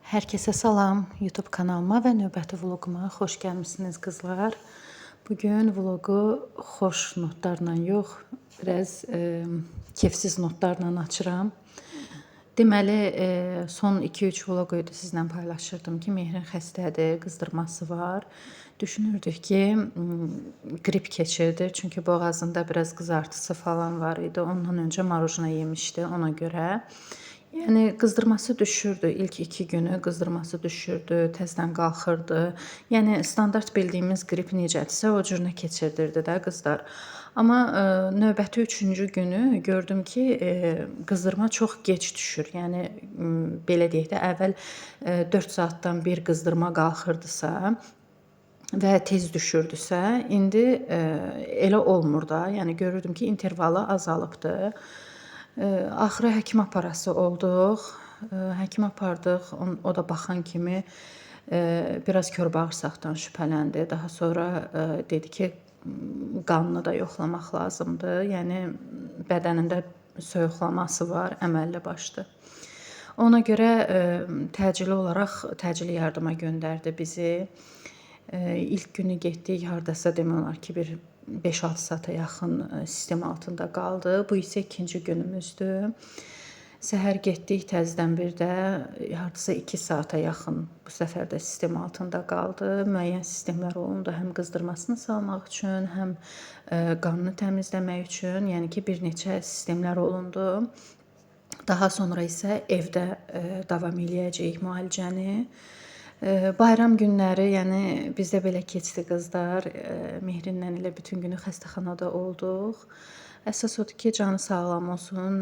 Herkese salam, YouTube kanalıma və növbəti vloquma xoş gəlmisiniz qızlar. Bugün vloqu xoş notlarla yox, biraz kefsiz notlarla açıram. Deməli, son 2-3 vloq idi sizlə paylaşırdım ki, Mehrin xəstədir, qızdırması var. Düşünürdük ki, qrip keçirdi, çünki boğazında biraz qızartısı falan var idi. Ondan öncə marujna yemişdi ona görə. Yəni qızdırması düşürdü. İlk 2 günü qızdırması düşürdü, təzədən qalxırdı. Yəni standart bildiyimiz qrip necədirsə o cürünə keçirdirdi də qızlar. Amma növbəti 3-cü günü gördüm ki, qızdırma çox gec düşür. Yəni belə deyək də, əvvəl 4 saatdan bir qızdırma qalxırdısa və tez düşürdüsə, indi elə olmur da. Yəni görürdüm ki, intervalı azalıbdı. Axırı həkim aparası olduq. Həkim apardıq. O da baxan kimi biraz kör bağırsaqdan şübhələndi. Daha sonra dedi ki, qanını da yoxlamaq lazımdır. Yəni bədənində soyuqlaması var, əməlli başlı. Ona görə təcili olaraq təcili yardıma göndərdi bizi. İlk günü getdik, hardasa demək olar ki, bir 5-6 saata yaxın sistem altında qaldı. Bu isə 2-ci günümüzdür. Səhər getdik, təzədən bir də hardasa 2 saata yaxın bu səfər də sistem altında qaldı. Müəyyən sistemlər olundu, həm qızdırmasını salmaq üçün, həm qanını təmizləmək üçün. Yəni ki, bir neçə sistemlər olundu. Daha sonra isə evdə davam eləyəcəyik müalicəni. Bayram günləri, yəni bizdə belə keçdi qızlar. Mehrinlə elə bütün günü xəstəxanada olduq. Əsas odur ki, canı sağlam olsun,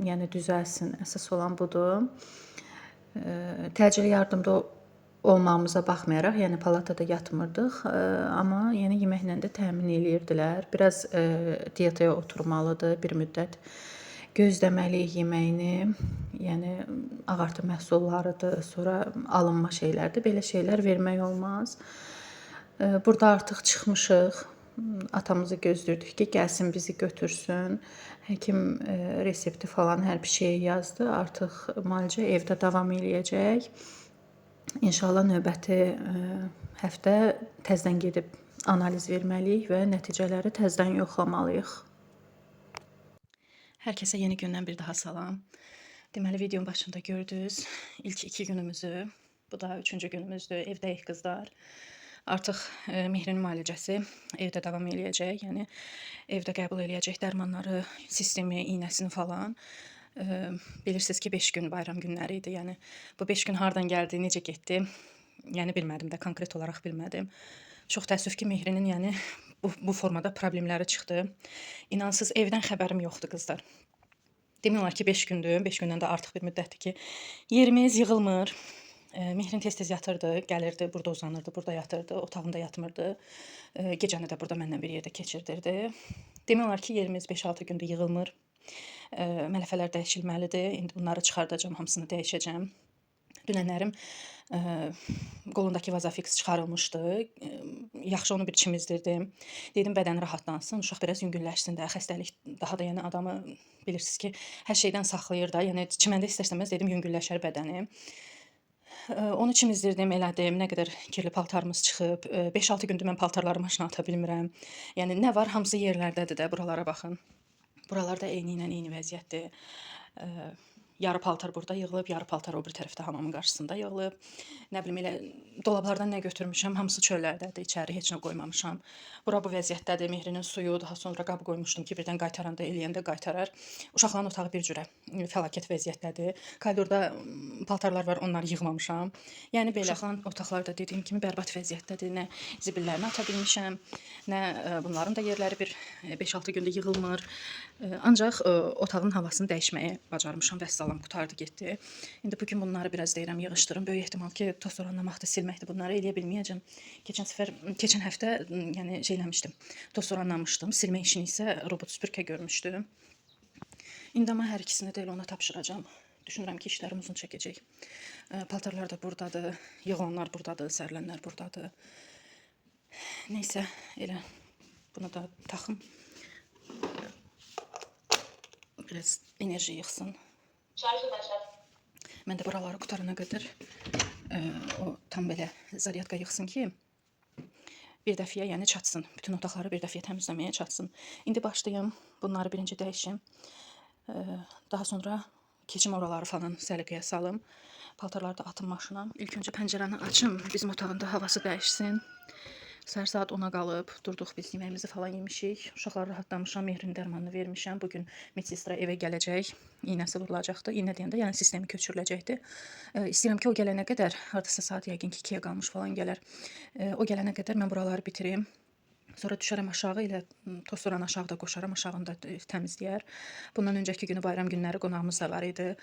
yəni düzəlsin. Əsas olan budur. Təcili yardımda olmağımıza baxmayaraq, yəni palatada yatmırdıq, amma yəni yeməklə də təmin eləyirdilər. Biraz diyetaya oturmalıdır, bir müddət gözləməliyik yeməyini. Yəni ağartı məhsullarıdır, sonra alınma şeylərdir. Belə şeylər vermək olmaz. Burada artıq çıxmışıq. Atamızı gözləyirdik ki, gəlsin bizi götürsün. Həkim resepti falan hər bir şeyi yazdı. Artıq müalicə evdə davam eləyəcək. İnşallah növbəti həftə təzədən gedib analiz verməliyik və nəticələri təzədən yoxlamalıyıq. Hər kəsə yeni gündən bir daha salam. Deməli, videonun başında gördünüz ilk 2 günümüzü. Bu da 3-cü günümüzdür. Evdəyik qızlar. Artıq Mehrin müalicəsi evdə davam eləyəcək. Yəni evdə qəbul eləyəcək dərmanları, sistemi, iynəsini falan. Bilirsiniz ki, 5 gün bayram günləri idi. Yəni bu 5 gün hardan gəldi, necə getdi? Yəni bilmədim də, konkret olaraq bilmədim. Çox təəssüf ki, Mehrinin yəni bu formada problemləri çıxdı. İnansız evdən xəbərim yoxdur qızlar. Demək olar ki, 5 gündür, 5 gündən də artıq bir müddətdir ki, yerimiz yığılmır. Mehrin tez-tez yatırdı, gəlirdi, burada uzanırdı, burada yatırdı, otağında yatmırdı. Gecəni də burada mənlə bir yerdə keçirdirdi. Demək olar ki, yerimiz 5-6 gündür yığılmır. Mələfələr dəyişilməlidir. İndi bunları çıxardacağım, hamısını dəyişəcəm. Dünənlərim qolundakı Vazafix çıxarılmışdı. Yaxşı onu bir çimizdirdim. Dedim bədən rahatlansın, uşaq biraz yüngülləşsin də. Xəstəlik daha da yəni adamı bilirsiniz ki, hər şeydən saxlayır da. Yəni çiməndə istərsəməz dedim yüngülləşər bədəni. Onu çimizdirdim, elədim. Nə qədər kirli paltarımız çıxıb. 5-6 gündür mən paltarları maşına ata bilmirəm. Yəni nə var, hamısı yerlərdədir də. Buralara baxın. Buralarda eyni ilə eyni vəziyyətdir. Yarı paltar burada yığılıb, yarı paltar o bir tərəfdə hamamın qarşısında yığılıb. Nə bilim, elə dolablardan nə götürmüşəm, hamısı çöllərdədir, içəri heç nə qoymamışam. Bura bu vəziyyətdədir, Mehrinin suyu, daha sonra qab qoymuşdum ki, birdən qaytaranda, eləyəndə qaytarar. Uşaqların otağı bir cürə fəlakət vəziyyətdədir. Koridorda paltarlar var, onları yığmamışam. Yəni belə, uşaqların otaqları da dediyim kimi bərbad vəziyyətdədir. Nə zibillərini ata bilmişəm, nə bunların da yerləri bir 5-6 gündə yığılmır. Ancaq otağın havasını dəyişməyə bacarmışam, vəssalam, qutardı getdi. İndi bugün bunları biraz deyirəm yığışdırım. Böyük ehtimal ki, toz oranlamaqdır, silməkdir, bunları eləyə bilməyəcəm. Keçən həftə yəni şeyləmişdim, toz oranlamışdım. Silmə işini isə robot süpürgə görmüşdü. İndi amma hər ikisini də elə ona tapşıracağım. Düşünürəm ki, işlərim uzun çəkəcək. Paltarlar da buradadır, yığılanlar buradadır, sərilənlər buradadır. Neysə, elə bunu da taxım. Biraz enerji yığsın. Mən də buraları qutarana qədər O tam belə zaryadka yığsın ki, bir dəfiyə, yəni çatsın. Bütün otaqları bir dəfiyə təmizləməyə çatsın. İndi başlayım. Bunları birinci dəyişim. Daha sonra keçim oraları falan səliqəyə salım. Paltarları da atım maşına. İlk öncə pəncərəni açım. Bizim otağında havası dəyişsin. Səhər saat 10-a qalıb, durduq biz yeməyimizi falan yemişik. Uşaqları rahatlamışam, Mehrin dərmanını vermişəm. Bugün medsestra evə gələcək, iynəsi vurulacaqdı. İynə deyəndə, yəni sistemi köçürüləcəkdi. İstəyirəm ki, o gələnə qədər, hardasa saat yəqin ki 2-yə qalmış falan gələr. O gələnə qədər mən buraları bitirim. Sonra düşərəm aşağı ilə tostoran aşağıda qoşaram, aşağında təmizləyər. Bundan öncəki günü bayram günləri qonağımız da var idi.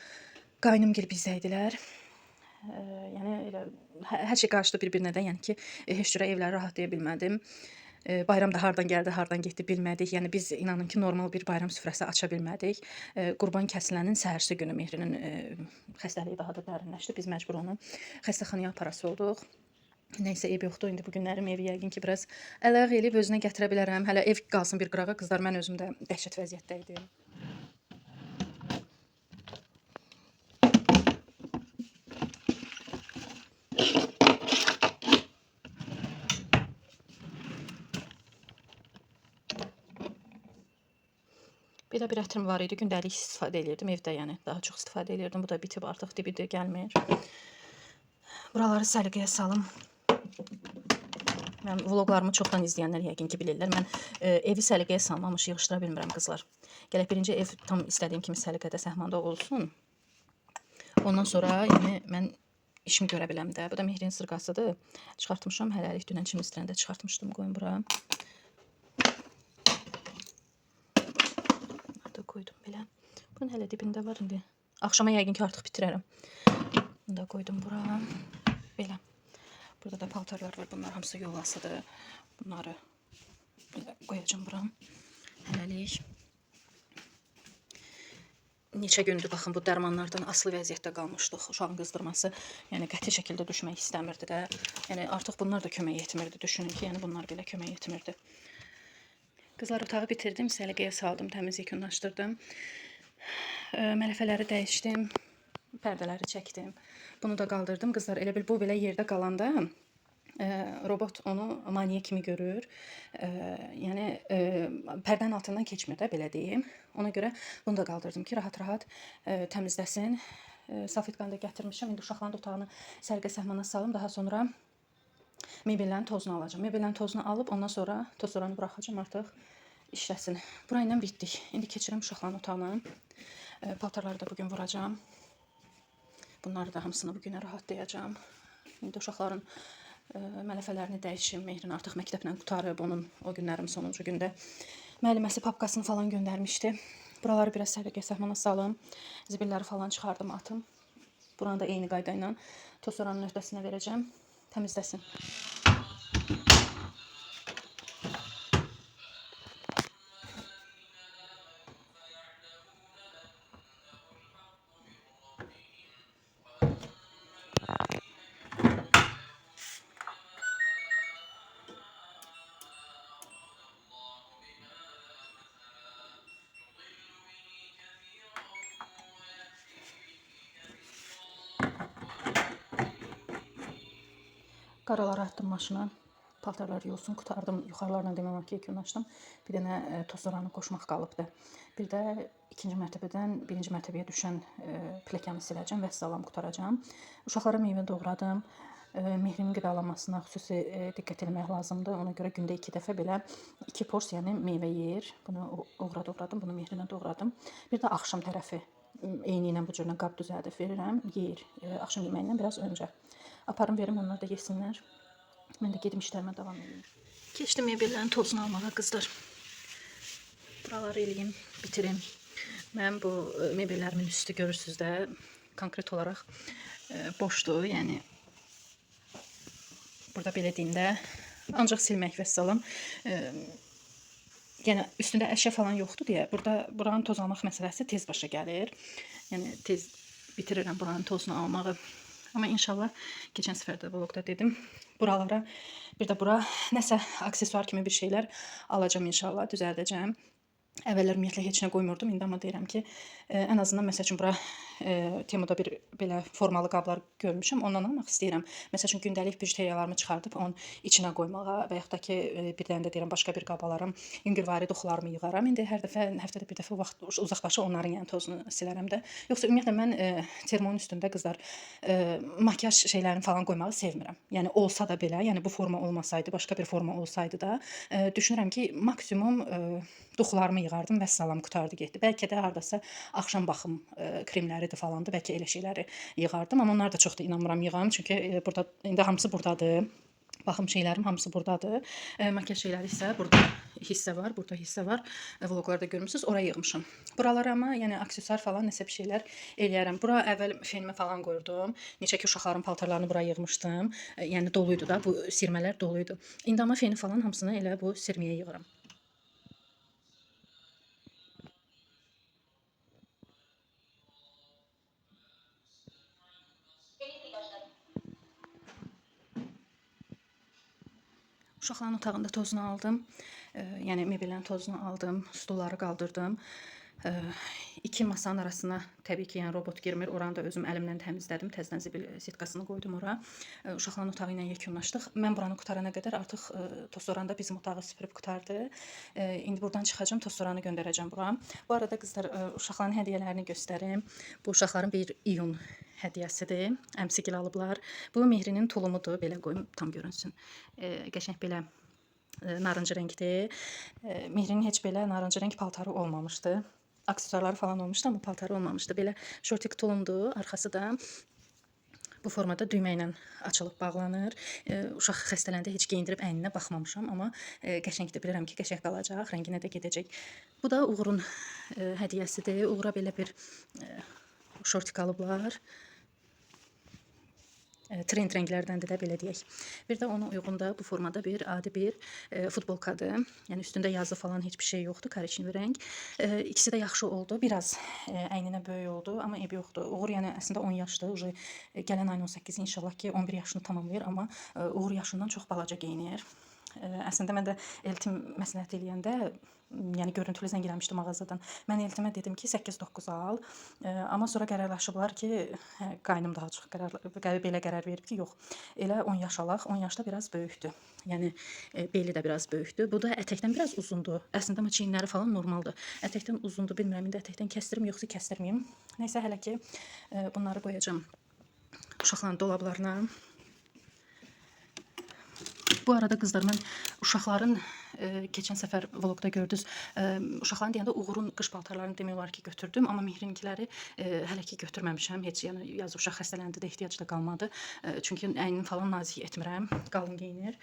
Qaynımgil bizdə idilər. Yəni elə hər şey qarışdı bir-birinə də, yəni ki, heç cürə evləri rahatlaya bilmədim. Bayram da hardan gəldi, hardan getdi bilmədik. Yəni biz inanın ki, normal bir bayram süfrəsi aça bilmədik. Qurban kəsilənin səhərsi günü Mehrinin xəstəliyi daha da dərinləşdi. Biz məcbur onu xəstəxanaya aparası olduq. Nəysə ev yoxdur. İndi bu günlərim evi yəqin ki, biraz əlaq eləyib özünə gətirə bilərəm. Hələ ev qalsın bir qırağa, qızlar, mən özüm də dəhşət vəziyyətdə idim. Bir də bir ətrim var idi. Gündəlik istifadə edirdim evdə, yəni daha çox istifadə edirdim. Bu da bitib, artıq dibi də gəlmir. Buraları səliqəyə salım. Mən vloglarımı çoxdan izləyənlər yəqin ki bilirlər. Mən evi səliqəyə salmamış yığışdıra bilmirəm qızlar. Gələk birinci ev tam istədiyim kimi səliqədə, səhmanda olsun. Ondan sonra yəni mən işimi görə biləm də. Bu da Mehrin sırqasıdır. Çıxartmışam hələlik. Dünən çim istirəndə çıxartmışdım. Qoyun bura. Koydum belə. Bunun hələ dibində var indi. Axşama yəqin ki artıq bitirərəm. Bunu da koydum bura. Belə. Burada da paltarlar var. Bunlar hamısı yuvasıdır. Bunları qoyacağım bura. Hələlik. Neçə gündür baxın bu dərmanlardan asılı vəziyyətdə qalmışdıq. Uşağın qızdırması, yəni qəti şəkildə düşmək istəmirdi də. Yəni artıq bunlar da kömək etmirdi. Düşünün ki, yəni bunlar belə kömək etmirdi. Qızlar, otağı bitirdim, səliqəyə saldım, təmiz yekunlaşdırdım. Mələfələri dəyişdim, pərdələri çəkdim. Bunu da qaldırdım. Qızlar, elə bil bu belə yerdə qalanda robot onu maniyə kimi görür. Yəni pərdənin altından keçmir də, belə deyim. Ona görə bunu da qaldırdım ki, rahat-rahat təmizləsin. Salfetkanı da gətirmişəm. İndi uşaqların otağını səliqə səhmana salım. Daha sonra mebellərin tozunu alacağım. Mebellərin tozunu alıb ondan sonra tozoranı buraxacağım, artıq işləsin. Burayla bitdik. İndi keçirəm uşaqların otağına. Paltarları da bugün vuracağım. Bunları da hamısını bugünə rahatlayacağım. İndi uşaqların mələfələrini dəyişim. Mehrin artıq məktəblə qutarıb. Onun o günlərim sonuncu gündə müəlliməsi papkasını falan göndərmişdi. Buraları biraz səliqə səhmana salım. Zibilləri falan çıxardım, atım. Buranı da eyni qayda ilə tozoranın öhdəsinə verəcəm. Təmizləsin. Qaraları atdım maşına. Paltarlar yolsun, qutardım. Yuxarılarla deməm ki, yekunlaşdım. Bir dənə tozoranı qoşmaq qalıbdı. Bir də ikinci mərtəbədən birinci mərtəbəyə düşən pləkanı siləcəm və salam qutaracağım. Uşaqlara meyvə doğradım. Mehrinin qidalanmasına xüsusi diqqət etmək lazımdır. Ona görə gündə 2 dəfə belə 2 porsiyanı meyvə yeyir. Bunu doğradım, bunu Mehrinə doğradım. Bir də axşam tərəfi eyni ilə bu cürlə qab düzəldib verirəm, yeyir. Axşam yeməyindən biraz öncə. Aparım verim, onlar da yesinlər. Mən də gedim işlərimə davam edeyim. Keçdim mebellərin tozunu almağa, qızlar. Buraları eləyim, bitirim. Mən bu mebellərimin üstü görürsünüz də, konkret olaraq boşdur. Yəni burada belə deyim də, ancaq silmək və salam. Yəni üstündə əşya falan yoxdur deyə, buranın toz almaq məsələsi tez başa gəlir. Yəni tez bitirirəm buranın tozunu almağı. Amma inşallah keçən səfər də vlogda dedim, buralara bir də bura nəsə aksesuar kimi bir şeylər alacağım inşallah, düzəldəcəm. Əvvəllər ümumiyyətlə heç nə qoymurdum, indi amma deyirəm ki, ən azından məsəl üçün bura Temuda bir belə formalı qablar görmüşəm, ondan almaq istəyirəm. Məsəl üçün gündəlik bijuteriyalarımı çıxardıb onun içinə qoymağa və yaxud da ki, bir dənə də deyirəm başqa bir qab alaram, yüngülvari duxularımı yığaram. İndi hər dəfə həftədə bir dəfə vaxt uzaqbaşı onların yəni tozunu silərəm də. Yoxsa ümumiyyətlə mən termonun üstündə qızlar makyaj şeylərini falan qoymağı sevmirəm. Yəni olsa da belə, yəni bu forma olmasaydı, başqa bir forma olsaydı da düşünürəm ki, maksimum duxularımı yığardım və salam qutardı getdi. Bəlkə də hardasa axşam baxım kremləridir falandır, bəlkə elə şeyləri yığardım, amma onlar da çox da inanmıram yığam, çünki burada indi hamısı burdadır. Baxım şeylərim hamısı burdadır. Makyaj şeyləri isə burada hissə var, burada hissə var. Vloqlarda görmüsünüz, oraya yığmışam. Buralara amma yəni aksesuar falan nəsə bir şeylər eləyərəm. Bura əvvəl fenimi falan qoydum. Neçə ki uşaqların paltarlarını bura yığmışdım. Yəni doluydu da, bu sirmələr doluydu. İndi amma feni falan hamısını elə bu sirməyə yığıram. Uşaqların otağında tozunu aldım. Yəni mebellərin tozunu aldım, stulları qaldırdım. İki masanın arasına təbii ki, yəni robot girmir. Oranı da özüm əlimlə təmizlədim. Təzədən zibil sitkasını qoydum ora. Uşaqların otağı ilə yekunlaşdıq. Mən buranı qutarana qədər artıq Tostoranda bizim otağı süpürüb qutardı. İndi buradan çıxacağım, Tostoranı göndərəcəm bura. Bu arada qızlar, uşaqların hədiyyələrini göstərim. Bu uşaqların bir iyun hədiyyəsidir. Əmsigil alıblar. Bu Mehrinin tulumudur. Belə qoyum, tam görünsün. Qəşəng belə narıncı rəngdir. Mehrinin heç belə narıncı rəng paltarı olmamışdı. Aksesuarları falan olmuşdu, amma paltarı olmamışdı. Belə şortik tulumdur. Arxası da bu formada düymə ilə açılıb bağlanır. Uşaq xəstələndə heç geyindirib əyninə baxmamışam, amma qəşəngdir. Bilirəm ki, qəşəng qalacaq, rənginə də gedəcək. Bu da Uğurun hədiyyəsidir. Uğura belə bir şortik alıblar. Trend rənglərdəndir də, belə deyək. Bir də ona uyğun da bu formada bir adi bir futbolkadır. Yəni üstündə yazı falan heç bir şey yoxdur, korичневый rəng. İkisi də yaxşı oldu. Biraz əyninə böyük oldu, amma eybi yoxdur. Uğur yəni əslində 10 yaşdır. Ucu gələn ayın 18 inşallah ki 11 yaşını tamamlayır, amma Uğur yaşından çox balaca geyinir. Əslində mən də Eltim məsləhət eləyəndə, yəni görüntülü zəng eləmişdim mağazadan. Mən Eltimə dedim ki 8-9 al. Amma sonra qərarlaşıblar ki, qaynım daha çox belə qərar verib ki, yox. Elə 10 yaş alaq. 10 yaşda biraz böyükdür. Yəni beli də biraz böyükdür. Bu da ətəkdən biraz uzundur. Əslində amma çiyinləri falan normaldır. Ətəkdən uzundur. Bilmirəm indi ətəkdən kəsdirim yoxsa kəsdirməyim. Nəysə hələ ki bunları qoyacağam uşaqların dolablarına. Bu arada qızlar, mən uşaqların keçən səfər vlogda gördünüz, uşaqların deyəndə Uğurun qış paltarlarını demək olar ki götürdüm, amma Mehrinkiləri hələ ki götürməmişəm. Heç yəni yaz uşaq xəstələndə də ehtiyac da qalmadı. Çünki əynini falan nazik etmirəm, qalın geyinir.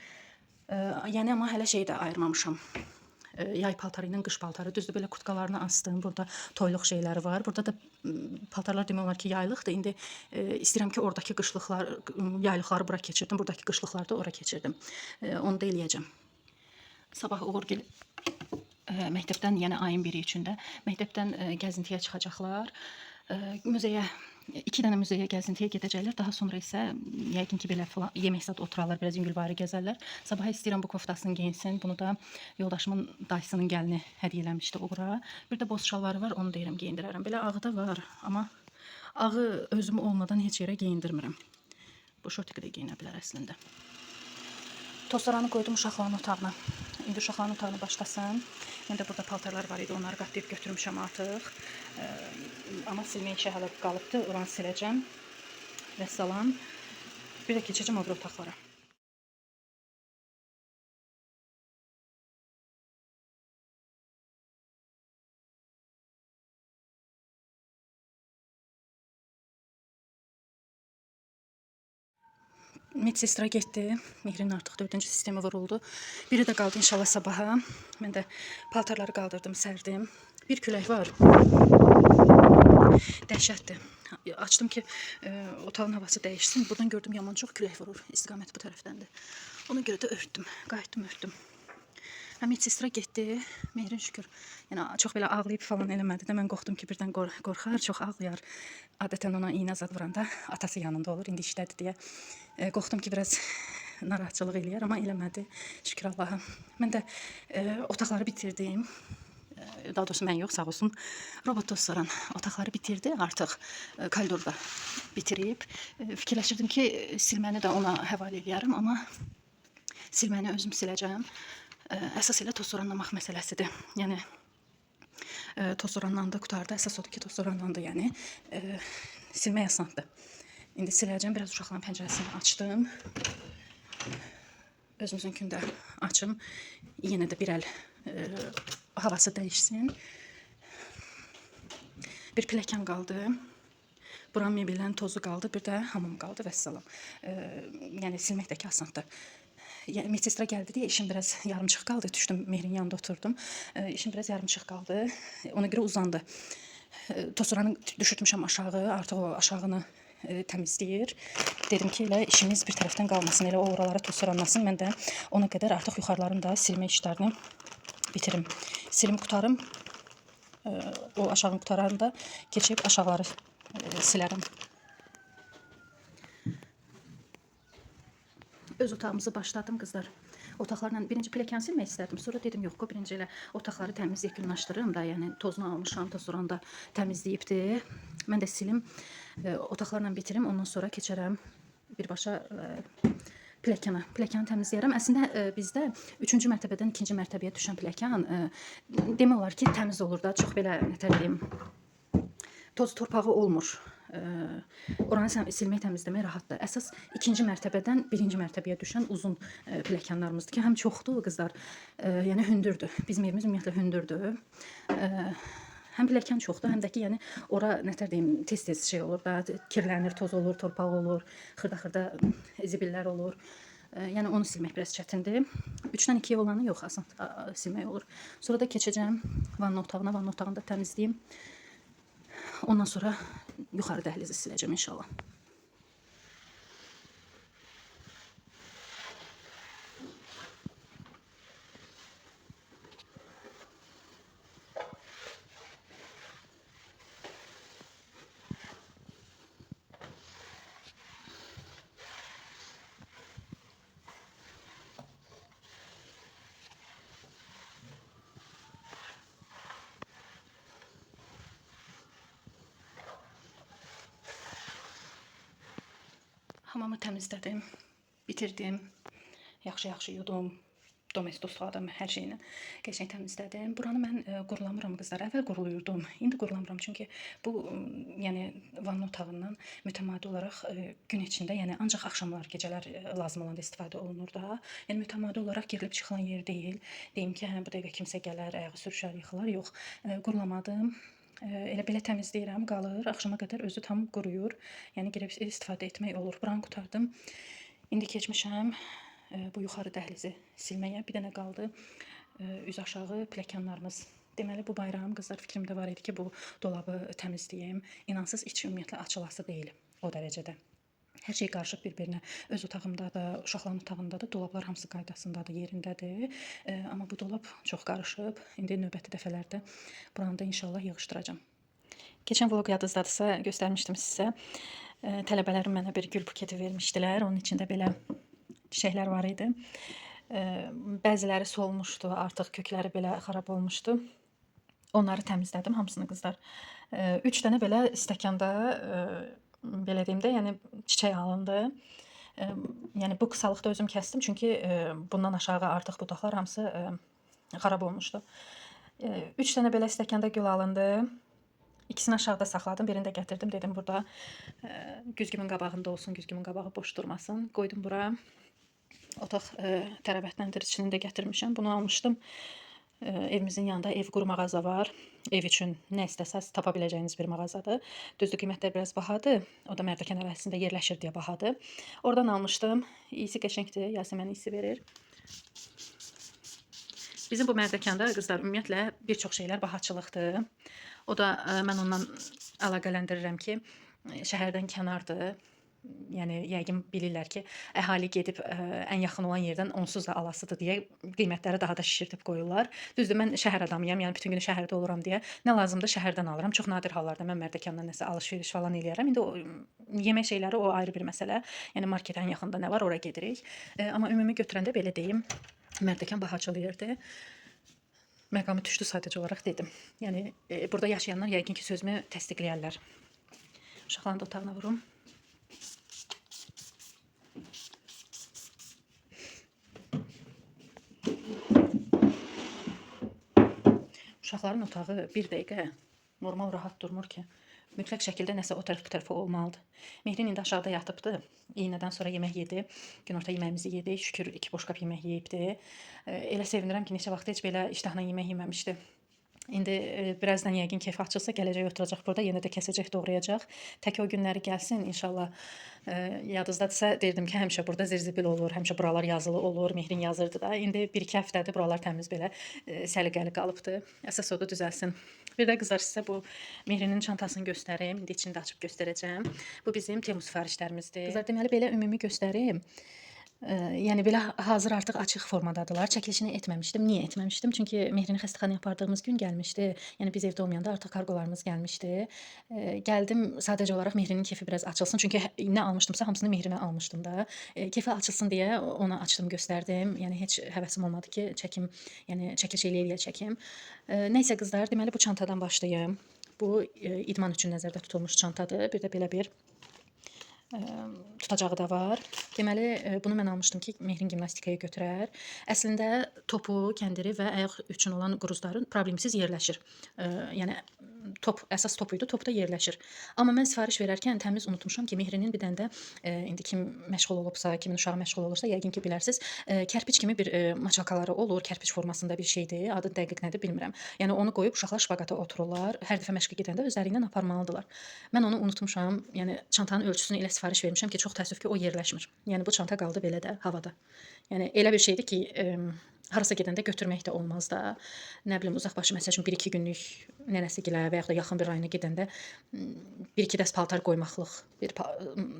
Yəni amma hələ şey də ayırmamışam. Yay paltarı ilə qış paltarı. Düzdür, belə kutkalarını astım. Burada toyluq şeyləri var. Burada da paltarlar demək olar ki yaylıqdır. İndi istəyirəm ki oradakı qışlıqlar, yaylıqları bura keçirdim. Buradakı qışlıqları da ora keçirdim. Onu da eləyəcəm. Sabah Uğurgil məktəbdən, yəni ayın 1-i üçündə məktəbdən gəzintiyə çıxacaqlar. Müzeyə 2 dənə müzeyə gəzintiyə gedəcəklər. Daha sonra isə yəqin ki belə yemək zad oturarlar, biraz yüngülvari gəzərlər. Sabah istəyirəm bu koftasını geyinsin. Bunu da yoldaşımın dayısının gəlini hədiyyə eləmişdi Uğura. Bir də boz şalvarı var, onu deyirəm geyindirərəm. Belə ağı da var, amma ağı özüm olmadan heç yerə geyindirmirəm. Bu şortiki də geyinə bilər əslində. Tostoranı qoydum uşaqların otağına. İndi uşaqların otağına başlasın. Mən də burada paltarlar var idi, onları qatlayıb götürmüşəm artıq. Amma silmək işi hələ qalıbdır, oranı siləcəm. Və salam. Bir də keçəcəm o bir otaqlara. Medsestra getdi. Mehrin artıq 4-cü sistemi vuruldu. Biri də qaldı inşallah sabaha. Mən də paltarları qaldırdım, sərdim. Bir külək var. Dəhşətdir. Açdım ki otağın havası dəyişsin. Buradan gördüm yaman çox külək vurur. İstiqamət bu tərəfdəndir. Ona görə də örtdüm. Qayıtdım, örtdüm. Medsestra getdi. Mehrin şükür. Yəni çox belə ağlayıb falan eləmədi də. Mən qorxdum ki birdən qorxar, çox ağlayar. Adətən ona iynə zad vuranda atası yanında olur. İndi işlədi deyə. Qorxdum ki biraz narahatçılıq eləyər, amma eləmədi. Şükür Allaha. Mən də otaqları bitirdim. Daha doğrusu mən yox, sağ olsun. Robot tozsoran otaqları bitirdi artıq. Koridorda bitirib. Fikirləşirdim ki, silməni də ona həvalə edərəm, amma silməni özüm siləcəm. Əsas elə tozsoranlamaq məsələsidir. Yəni tozsoranlandı, qurtardı. Əsas odur ki, tozsoranlandı, yəni silmək asandır. İndi siləcəm. Biraz uşaqların pəncərəsini açdım. Özümüzünkünü də açım. Yenə də bir əl havası dəyişsin. Bir pilləkən qaldı. Buranın mebellərin tozu qaldı. Bir də hamam qaldı, vəssalam. Yəni silmək də ki asandır. Medsestra gəldi deyə işim biraz yarımçıq qaldı. Düşdüm Mehrin yanında oturdum. İşim biraz yarımçıq qaldı. Ona görə uzandı. Tozsoranı düşürtmüşəm aşağı. Artıq o aşağını təmizləyir. Dedim ki, elə işimiz bir tərəfdən qalmasın, elə o oralara tozsoranlasın. Mən də ona qədər artıq yuxarıların da silmə işlərini bitirim. Silim qutarım. O aşağını qutaranda keçib aşağıları silərəm. Öz otağımızı başladım qızlar. Otaqlarla birinci pilləkən silmək istədim. Sonra dedim yox, birinci elə otaqları təmiz yekunlaşdırım da, yəni tozunu almışam, tozsoranı da təmizləyibdi. Mən də silim, otaqlarla bitirim, ondan sonra keçərəm birbaşa pilləkana. Pilləkəni təmizləyərəm. Əslində bizdə 3-cü mərtəbədən 2-ci mərtəbəyə düşən pilləkən demək olar ki, təmiz olur da, çox belə nətər deyim, toz torpağı olmur. Oranı silmək, təmizləmək rahatdır. Əsas 2-ci mərtəbədən 1-ci mərtəbəyə düşən uzun pilləkənlarımızdır ki, həm çoxdur qızlar, yəni hündürdür. Bizim evimiz ümumiyyətlə hündürdür. Həm pilləkən çoxdur, həm də ki, yəni ora nətər deyim, tez-tez şey olur da, kirlənir, toz olur, torpaq olur, xırda-xırda zibillər olur. Yəni onu silmək biraz çətindir. 3-dən 2-yə olanı yox, asan silmək olur. Sonra da keçəcəm vanna otağına, vanna otağını da təmizləyim. Ondan sonra yuxarı dəhlizi siləcəm inşallah. Hamamı təmizlədim, bitirdim. Yaxşı-yaxşı yudum, domestosladım, hər şeyini qəşəng təmizlədim. Buranı mən qurulamıram qızlar. Əvvəl quruluyurdum, indi qurulamıram. Çünki bu, yəni vanna otağından mütəmadi olaraq gün içində, yəni ancaq axşamlar, gecələr lazım olanda istifadə olunur da. Yəni mütəmadi olaraq girilib çıxılan yer deyil. Deyim ki, hə bu dəqiqə kimsə gələr, ayağı sürüşər, yıxılar. Yox, qurulamadım. Elə belə təmizləyirəm, qalır. Axşama qədər özü tam quruyur. Yəni girib istifadə etmək olur. Buranı qurtardım. İndi keçmişəm bu yuxarı dəhlizi silməyə. Bir dənə qaldı üz aşağı pilləkənlərimiz. Deməli bu bayram qızlar fikrimdə var idi ki, bu dolabı təmizləyim. İnansız içi ümumiyyətlə açılası deyil o dərəcədə. Hər şey qarışıb bir-birinə. Öz otağımda da, uşaqların otağında da dolablar hamısı qaydasındadır, yerindədir. Amma bu dolab çox qarışıb. İndi növbəti dəfələrdə buranı da inşallah yığışdıracağam. Keçən vlog yadınızdadısa göstərmişdim sizə. Tələbələrim mənə bir gül buketi vermişdilər. Onun içində belə çiçəklər var idi. Bəziləri solmuşdu, artıq kökləri belə xarab olmuşdu. Onları təmizlədim hamısını qızlar. 3 dənə belə stəkanda belə deyim də, yəni çiçək alındı. Yəni bu qısalıqda özüm kəsdim, çünki bundan aşağı artıq budaqlar hamısı xarab olmuşdu. 3 dənə belə stəkanda gül alındı. İkisini aşağıda saxladım, birini də gətirdim. Dedim burada güzgümün qabağında olsun, güzgümün qabağı boş durmasın. Qoydum bura. Otaq tərəvətləndiricini də gətirmişəm. Bunu almışdım. Evimizin yanında ev quru mağaza var. Ev üçün nə istəsəz tapa biləcəyiniz bir mağazadır. Düzdür, qiymətlər biraz bahadır. O da Mərdəkan ərazisində yerləşir deyə bahadır. Oradan almışdım. İyisi qəşəngdir. Yasəmən iyisi verir. Bizim bu Mərdəkanda qızlar ümumiyyətlə bir çox şeylər bahaçılıqdır. O da mən ondan əlaqələndirirəm ki, şəhərdən kənardır. Yəni yəqin bilirlər ki, əhali gedib ən yaxın olan yerdən onsuz da alasıdır deyə qiymətləri daha da şişirdib qoyurlar. Düzdür, mən şəhər adamıyam, yəni bütün günü şəhərdə oluram deyə nə lazımdır şəhərdən alıram. Çox nadir hallarda mən Mərdəkandan nəsə alış-veriş falan eləyərəm. İndi o yemək şeyləri o ayrı bir məsələ. Yəni marketin yaxında nə var, ora gedirik. Amma ümumi götürəndə belə deyim, Mərdəkan bahaçılıyırdı. məqamı düşdü sadəcə olaraq dedim. Yəni burada yaşayanlar yəqin ki sözümü təsdiqləyərlər. Uşaqların da otağına vurum. Uşaqların otağı bir dəqiqə normal rahat durmur ki. Mütləq şəkildə nəsə o tərəf bu tərəfə olmalıdır. Mehrin indi aşağıda yatıbdı. İynədən sonra yemək yedi. Günorta yeməyimizi yedi. Şükür 2 boşqab yemək yeyibdi. Elə sevinirəm ki, neçə vaxt heç belə iştahla yemək yeməmişdi. İndi birazdan yəqin keyfi açılsa gələcək oturacaq burada, yenə də kəsəcək, doğrayacaq. Tək o günləri gəlsin inşallah. Yadınızdadırsa deyirdim ki, həmişə burada zirzibil olur, həmişə buralar yazılı olur, Mehrin yazırdı da. İndi 1-2 həftədir buralar təmiz belə səliqəli qalıbdı. Əsas odur düzəlsin. Bir də qızlar sizə bu Mehrinin çantasını göstərim. İndi içini də açıb göstərəcəm. Bu bizim Temu sifarişlərimizdir. Qızlar deməli belə ümumi göstərim. Yəni belə hazır artıq açıq formadadılar. Çəkilişini etməmişdim. Niyə etməmişdim? Çünki Mehrini xəstəxanaya apardığımız gün gəlmişdi. Yəni biz evdə olmayanda artıq kargolarımız gəlmişdi. Gəldim sadəcə olaraq Mehrinin keyfi biraz açılsın. Çünki nə almışdımsa hamısını Mehrinə almışdım da. Keyfi açılsın deyə ona açdım, göstərdim. Yəni heç həvəsim olmadı ki, çəkim, yəni çəkiliş eləyə çəkim. Nəysə qızlar, deməli bu çantadan başlayım. Bu idman üçün nəzərdə tutulmuş çantadır. Bir də belə bir tutacağı da var. Deməli bunu mən almışdım ki, Mehrin gimnastikaya götürər. Əslində topu, kəndiri və ayaq üçün olan quruzların problemsiz yerləşir. Yəni top əsas top idi, top da yerləşir. Amma mən sifariş verərkən təmiz unutmuşam ki, Mehrinin bir dənə də indi kim məşğul olubsa, kimin uşağı məşğul olursa, yəqin ki bilərsiniz, kərpic kimi bir maçalkaları olur, kərpic formasında bir şeydir. Adı dəqiq nədir bilmirəm. Yəni onu qoyub uşaqlar şpaqata otururlar. Hər dəfə məşqə gedəndə özləri ilə aparmalıdırlar. Mən onu unutmuşam. Yəni çantanın ölçüsünü elə sifariş vermişəm ki, çox təəssüf ki, o yerləşmir. Yəni bu çanta qaldı belə də havada. Yəni elə bir şeydir ki, harasa gedəndə götürmək də olmaz da. Nə bilim, uzaqbaşı məsəl üçün 1-2 günlük nənəsigilə və yaxud da yaxın bir rayona gedəndə 1-2 dəst paltar qoymaqlıq bir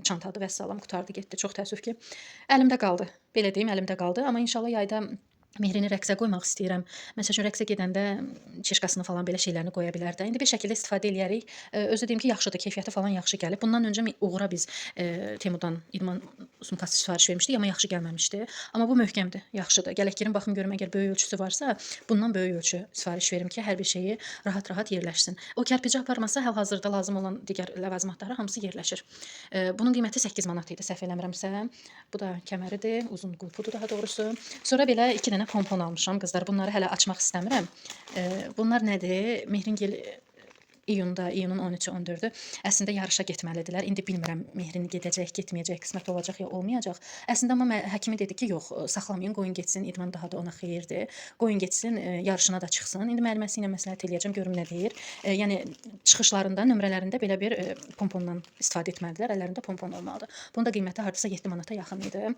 çantadır, vəssalam, qurtardı getdi. Çox təəssüf ki, əlimdə qaldı. Belə deyim, əlimdə qaldı. Amma inşallah yayda Mehrini rəqsə qoymaq istəyirəm. Məsəl üçün rəqsə gedəndə çeşkasını falan belə şeylərini qoya bilər də. İndi bir şəkildə istifadə eləyərik. Özü deyim ki, yaxşıdır, keyfiyyəti falan yaxşı gəlib. Bundan öncə Uğur'a biz Temudan idman sumkası sifariş vermişdik, amma yaxşı gəlməmişdi. Amma bu möhkəmdir, yaxşıdır. Gələk girin baxım görüm, əgər böyük ölçüsü varsa, bundan böyük ölçü sifariş verim ki, hər bir şeyi rahat-rahat yerləşsin. O kərpici aparmasa, hal-hazırda lazım olan digər ləvazimatları hamısı yerləşir. Bunun qiyməti 8 manat idi, səhv eləmirəmsə. Bu da kəməridir, uzun qulpudur daha doğrusu. Sonra belə 2 dənə pompon almışam qızlar. Bunları hələ açmaq istəmirəm. Bunlar nədir? Mehringil iyunun 13-ü 14-ü əslində yarışa getməlidirlər. İndi bilmirəm Mehrin gedəcək, getməyəcək, qismət olacaq ya olmayacaq. Əslində amma həkimi dedi ki, yox, saxlamayın, qoyun getsin, idman daha da ona xeyirdir. Qoyun getsin, yarışına da çıxsın. İndi müəlliməsi ilə məsləhət eləyəcəm, görüm nə deyir. Yəni çıxışlarında, nömrələrində belə bir pompondan istifadə etməlidirlər. Əllərində pompon olmalıdır. Bunun da qiyməti hardasa 7 manata yaxın idi.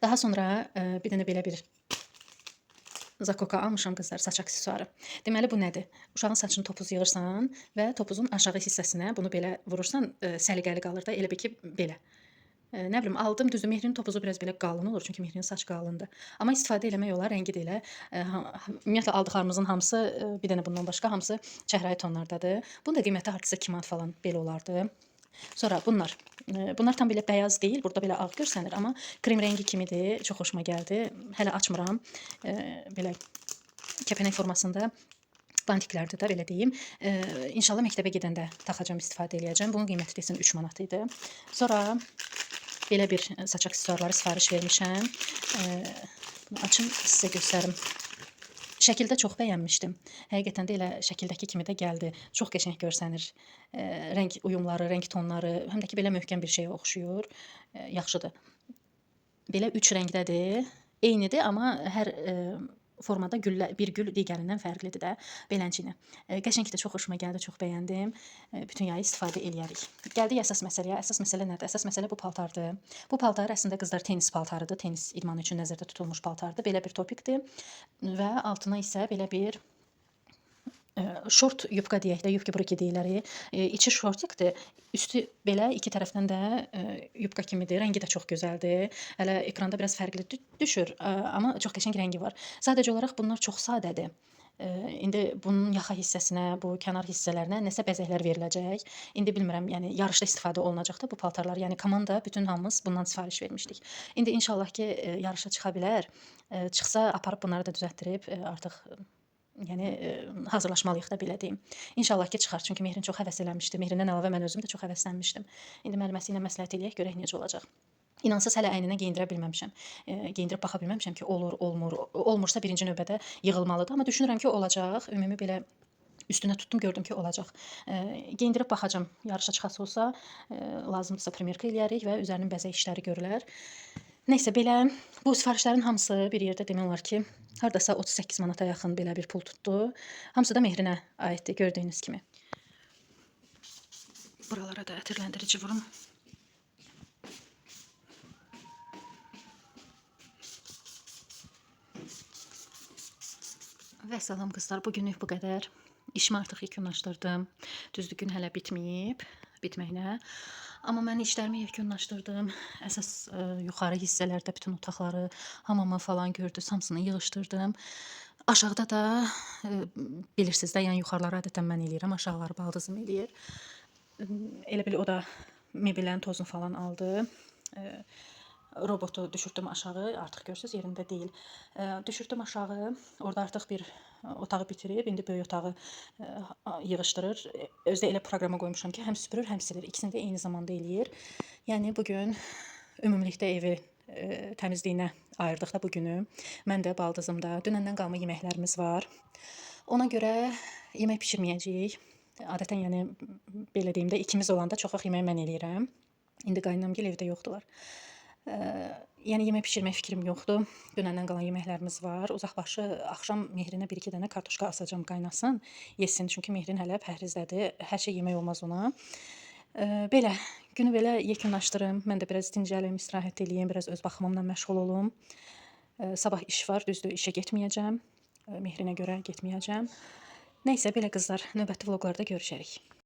Daha sonra bir dənə belə bir zakoka almışam qızlar, saç aksesuarı. Deməli bu nədir? Uşağın saçını topuz yığırsan və topuzun aşağı hissəsinə bunu belə vurursan, səliqəli qalır da, elə bir ki belə. Nə bilim, aldım, düzdür, Mehrin topuzu biraz belə qalın olur, çünki Mehrin saç qalındır. Amma istifadə eləmək olar, rəngi də elə. Ümumiyyətlə aldıqlarımızın hamısı, bir dənə bundan başqa hamısı çəhrayı tonlardadır. Bunun da qiyməti hardasa 2 manat falan belə olardı. Sonra bunlar. Bunlar tam belə bəyaz deyil, burada belə ağ görsənir, amma krem rəngi kimidir, çox xoşuma gəldi. Hələ açmıram. Belə kəpənək formasında bantiklərdir də, belə deyim. İnşallah məktəbə gedəndə taxacam, istifadə eləyəcəm. Bunun qiyməti desən 3 manat idi. Sonra belə bir saç aksesuarları sifariş vermişəm. Bunu açım, sizə göstərim. Şəkildə çox bəyənmişdim. Həqiqətən də elə şəkildəki kimi də gəldi. Çox qəşəng görsənir. Rəng uyumları, rəng tonları, həm də ki belə möhkəm bir şeyə oxşuyur. Yaxşıdır. Belə 3 rəngdədir. Eynidir, amma hər formada bir gül digərindən fərqlidir də, belənçini. Qəşəngdir, çox xoşuma gəldi, çox bəyəndim. Bütün yayı istifadə eləyərik. Gəldik əsas məsələyə. Əsas məsələ nədir? Əsas məsələ bu paltardır. Bu paltar əslində qızlar tenis paltarıdır. Tenis idmanı üçün nəzərdə tutulmuş paltardır. Belə bir topikdir və altına isə belə bir şort yubka deyək də, yubki bruki deyilərik. İçi şortikdir. Üstü belə iki tərəfdən də yubka kimidir. Rəngi də çox gözəldir. Hələ ekranda biraz fərqli düşür, amma çox qəşəng rəngi var. Sadəcə olaraq bunlar çox sadədir. İndi bunun yaxa hissəsinə, bu kənar hissələrinə nəsə bəzəklər veriləcək. İndi bilmirəm, yəni yarışda istifadə olunacaq da bu paltarlar. Yəni komanda bütün hamımız bundan sifariş vermişdik. İndi inşallah ki yarışa çıxa bilər. Çıxsa aparıb bunları da düzəltdirib artıq Yəni hazırlaşmalıyıq da belə deyim. İnşallah ki çıxar. Çünki Mehrin çox həvəs eləmişdi. Mehrindən əlavə mən özüm də çox həvəslənmişdim. İndi müəlliməsi ilə məsləhət eləyək, görək necə olacaq. İnansız hələ əyninə geyindirə bilməmişəm. Geyindirib baxa bilməmişəm ki, olur, olmur. Olmursa birinci növbədə yığılmalıdır. Amma düşünürəm ki, olacaq. Ümumi belə üstünə tutdum, gördüm ki, olacaq. Geyindirib baxacam. Yarışa çıxası olsa, lazımdırsa primerka eləyərik və üzərinin bəzək işləri görülər. Nəysə belə bu sifarişlərin hamısı bir yerdə demək olar ki, hardasa 38 manata yaxın belə bir pul tutdu. Hamısı da Mehrinə aiddir, gördüyünüz kimi. Buralara da ətirləndirici vurum. Və salam qızlar, bugünlük bu qədər. İşimi artıq yekunlaşdırdım. Düzdür, gün hələ bitməyib, bitməklə. Amma mən işlərimi yekunlaşdırdım. Əsas yuxarı hissələrdə bütün otaqları, hamamı falan gördünüz, hamısını yığışdırdım. Aşağıda da bilirsiniz də, yəni yuxarıları adətən mən eləyirəm, aşağıları baldızım eləyir. Elə bil o da mebellərin tozunu falan aldı. Robotu düşürtdüm aşağı, artıq görürsünüz yerində deyil. Düşürtdüm aşağı, orada artıq bir otağı bitirib, indi böyük otağı yığışdırır. Özdə elə proqrama qoymuşam ki, həm süpürür, həm silir. İkisini də eyni zamanda eləyir. Yəni bugün ümumilikdə evi təmizliyinə ayırdıq da bugünü. Mən də baldızım da. Dünəndən qalma yeməklərimiz var. Ona görə yemək bişirməyəcəyik. Adətən yəni belə deyim də, ikimiz olanda çox vaxt yeməyi mən eləyirəm. İndi qaynanamgil evdə yoxdular. Yəni yemək bişirmək fikrim yoxdur. Dünəndən qalan yeməklərimiz var. Uzaqbaşı axşam Mehrinə 1-2 dənə kartuşka asacam, qaynasın, yesin. Çünki Mehrin hələ pəhrizdədir. Hər şey yemək olmaz ona. Belə günü belə yekunlaşdırım. Mən də biraz dincəlim, istirahət eləyim, biraz öz baxımımla məşğul olum. Sabah iş var, düzdür, işə getməyəcəm. Mehrinə görə getməyəcəm. Nəysə belə qızlar, növbəti vloqlarda görüşərik.